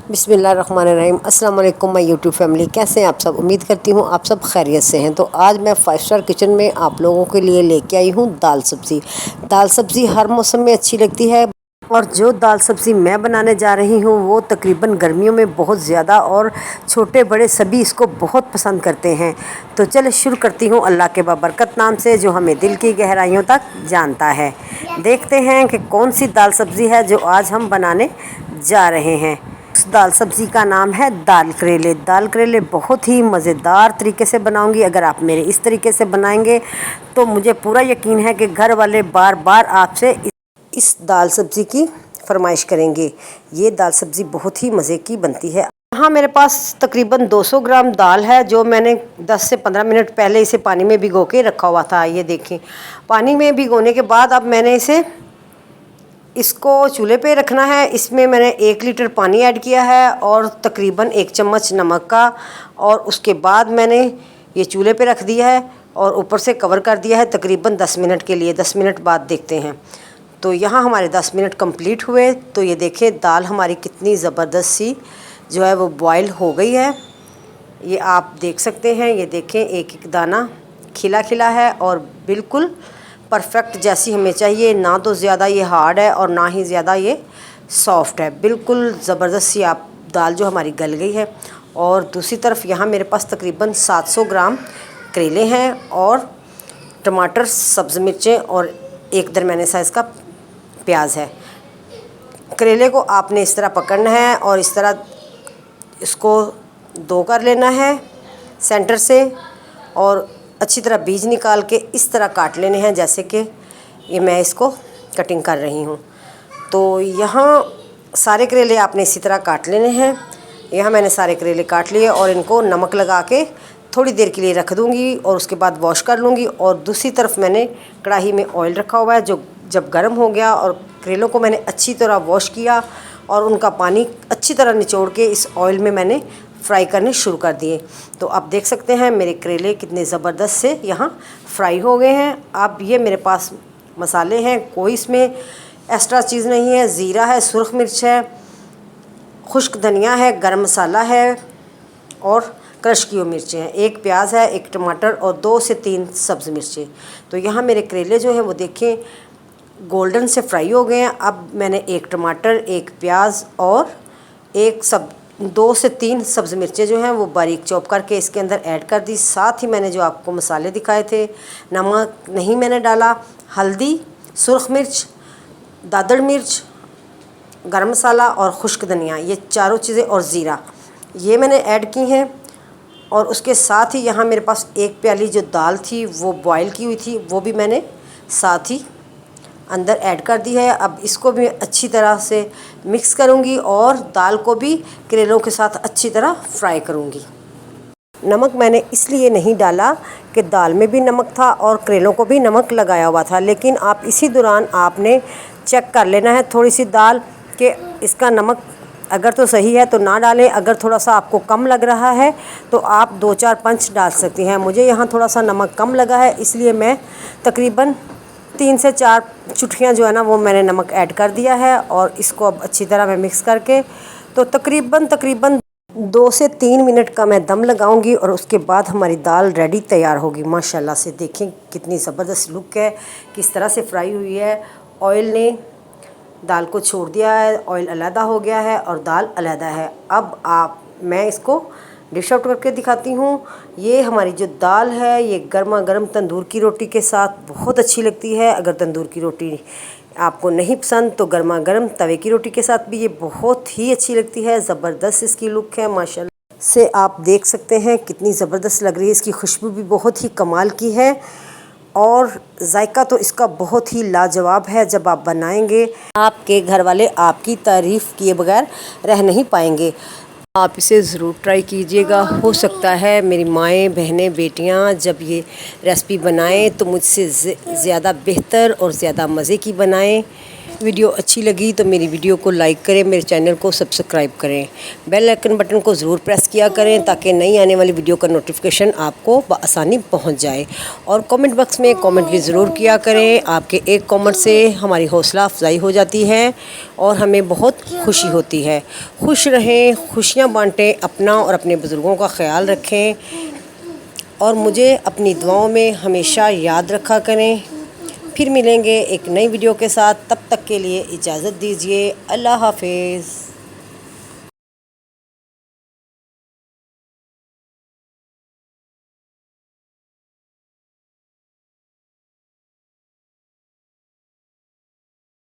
बिस्मिल्लाहिर्रहमानिर्रहीम। अस्सलाम वालेकुम माय यूट्यूब फैमिली, कैसे हैं आप सब। उम्मीद करती हूँ आप सब खैरियत से हैं। तो आज मैं 5 स्टार किचन में आप लोगों के लिए लेके आई हूँ दाल सब्ज़ी। दाल सब्ज़ी हर मौसम में अच्छी लगती है और जो दाल सब्ज़ी मैं बनाने जा रही हूँ वो तकरीबन गर्मियों में बहुत ज़्यादा और छोटे बड़े सभी इसको बहुत पसंद करते हैं। तो चले शुरू करती हूँ अल्लाह के बाबरकत नाम से, जो हमें दिल की गहराइयों तक जानता है। देखते हैं कि कौन सी दाल सब्ज़ी है जो आज हम बनाने जा रहे हैं। उस दाल सब्ज़ी का नाम है दाल करेले। दाल करेले बहुत ही मज़ेदार तरीके से बनाऊंगी। अगर आप मेरे इस तरीके से बनाएंगे तो मुझे पूरा यकीन है कि घर वाले बार बार आपसे इस दाल सब्ज़ी की फरमाइश करेंगे। ये दाल सब्ज़ी बहुत ही मज़े की बनती है। यहाँ मेरे पास तकरीबन 200 ग्राम दाल है, जो मैंने 10 से 15 मिनट पहले इसे पानी में भिगो के रखा हुआ था। ये देखें, पानी में भिगोने के बाद अब मैंने इसको चूल्हे पे रखना है। इसमें मैंने 1 लीटर पानी ऐड किया है और तकरीबन 1 चम्मच नमक का, और उसके बाद मैंने ये चूल्हे पे रख दिया है और ऊपर से कवर कर दिया है तकरीबन 10 मिनट के लिए। 10 मिनट बाद देखते हैं। तो यहाँ हमारे 10 मिनट कंप्लीट हुए। तो ये देखें दाल हमारी कितनी ज़बरदस्त सी जो है वो बॉयल हो गई है। ये आप देख सकते हैं। ये देखें, एक एक दाना खिला खिला है और बिल्कुल परफेक्ट जैसी हमें चाहिए। ना तो ज़्यादा ये हार्ड है और ना ही ज़्यादा ये सॉफ्ट है। बिल्कुल ज़बरदस्त सी आप दाल जो हमारी गल गई है। और दूसरी तरफ यहाँ मेरे पास तकरीबन 700 ग्राम करेले हैं और टमाटर, सब्ज़ मिर्चें और एक दरमियाने साइज़ का प्याज है। करेले को आपने इस तरह पकड़ना है और इस तरह इसको दो कर लेना है सेंटर से, और अच्छी तरह बीज निकाल के इस तरह काट लेने हैं, जैसे कि ये मैं इसको कटिंग कर रही हूँ। तो यहाँ सारे करेले आपने इसी तरह काट लेने हैं। यहाँ मैंने सारे करेले काट लिए और इनको नमक लगा के थोड़ी देर के लिए रख दूँगी और उसके बाद वॉश कर लूँगी। और दूसरी तरफ मैंने कढ़ाई में ऑयल रखा हुआ है, जो जब गर्म हो गया और करेलों को मैंने अच्छी तरह वॉश किया और उनका पानी अच्छी तरह निचोड़ के इस ऑयल में मैंने फ्राई करने शुरू कर दिए। तो आप देख सकते हैं मेरे करेले कितने ज़बरदस्त से यहाँ फ्राई हो गए हैं। अब ये मेरे पास मसाले हैं, कोई इसमें एक्स्ट्रा चीज़ नहीं है। ज़ीरा है, सुरख मिर्च है, खुश्क धनिया है, गरम मसाला है और क्रश की हुई मिर्चें हैं, 1 प्याज है, 1 टमाटर और 2 से 3 सब्ज़ मिर्चें। तो यहाँ मेरे करेले जो हैं वो देखें गोल्डन से फ्राई हो गए हैं। अब मैंने 1 टमाटर, 1 प्याज और 2 से 3 सब्ज़ मिर्चें जो हैं वो बारीक चॉप करके इसके अंदर ऐड कर दी। साथ ही मैंने जो आपको मसाले दिखाए थे, नमक नहीं मैंने डाला, हल्दी, सुरख मिर्च, दादड़ मिर्च, गरम मसाला और खुश्क धनिया, ये चारों चीज़ें और ज़ीरा ये मैंने ऐड की हैं। और उसके साथ ही यहाँ मेरे पास 1 प्याली जो दाल थी वो बॉयल की हुई थी, वो भी मैंने साथ ही अंदर ऐड कर दी है। अब इसको भी अच्छी तरह से मिक्स करूँगी और दाल को भी करेलों के साथ अच्छी तरह फ्राई करूँगी। नमक मैंने इसलिए नहीं डाला कि दाल में भी नमक था और करेलों को भी नमक लगाया हुआ था, लेकिन आप इसी दौरान आपने चेक कर लेना है थोड़ी सी दाल कि इसका नमक अगर तो सही है तो ना डालें, अगर थोड़ा सा आपको कम लग रहा है तो आप 2-4 पंच डाल सकती हैं। मुझे यहाँ थोड़ा सा नमक कम लगा है, इसलिए मैं तकरीबन 3 से 4 चुटकियाँ जो है ना वो मैंने नमक ऐड कर दिया है। और इसको अब अच्छी तरह मैं मिक्स करके तो तकरीबन 2 से 3 मिनट का मैं दम लगाऊंगी और उसके बाद हमारी दाल रेडी तैयार होगी। माशाल्लाह से देखें कितनी ज़बरदस्त लुक है, किस तरह से फ्राई हुई है। ऑयल ने दाल को छोड़ दिया है, ऑयल अलहदा हो गया है और दाल अलहदा है। अब मैं इसको डिश आउट करके दिखाती हूँ। ये हमारी जो दाल है ये गर्मा गर्म तंदूर की रोटी के साथ बहुत अच्छी लगती है। अगर तंदूर की रोटी आपको नहीं पसंद तो गर्मा गर्म तवे की रोटी के साथ भी ये बहुत ही अच्छी लगती है। ज़बरदस्त इसकी लुक है, माशाल्लाह से आप देख सकते हैं कितनी ज़बरदस्त लग रही है। इसकी खुशबू भी बहुत ही कमाल की है और जायका तो इसका बहुत ही लाजवाब है। जब आप बनाएंगे आपके घर वाले आपकी तारीफ़ किए बगैर रह नहीं पाएंगे। आप इसे ज़रूर ट्राई कीजिएगा। हो सकता है मेरी माएँ, बहनें, बेटियां जब ये रेसिपी बनाएं तो मुझसे ज़्यादा बेहतर और ज़्यादा मज़े की बनाएं। वीडियो अच्छी लगी तो मेरी वीडियो को लाइक करें, मेरे चैनल को सब्सक्राइब करें, बेल आइकन बटन को ज़रूर प्रेस किया करें ताकि नई आने वाली वीडियो का नोटिफिकेशन आपको बआसानी पहुंच जाए। और कमेंट बॉक्स में कमेंट भी ज़रूर किया करें, आपके एक कमेंट से हमारी हौसला अफजाई हो जाती है और हमें बहुत खुशी होती है। खुश रहें, खुशियाँ बाँटें, अपना और अपने बुज़ुर्गों का ख्याल रखें और मुझे अपनी दुआओं में हमेशा याद रखा करें। फिर मिलेंगे एक नई वीडियो के साथ, तब तक के लिए इजाज़त दीजिए। अल्लाह हाफ़िज़।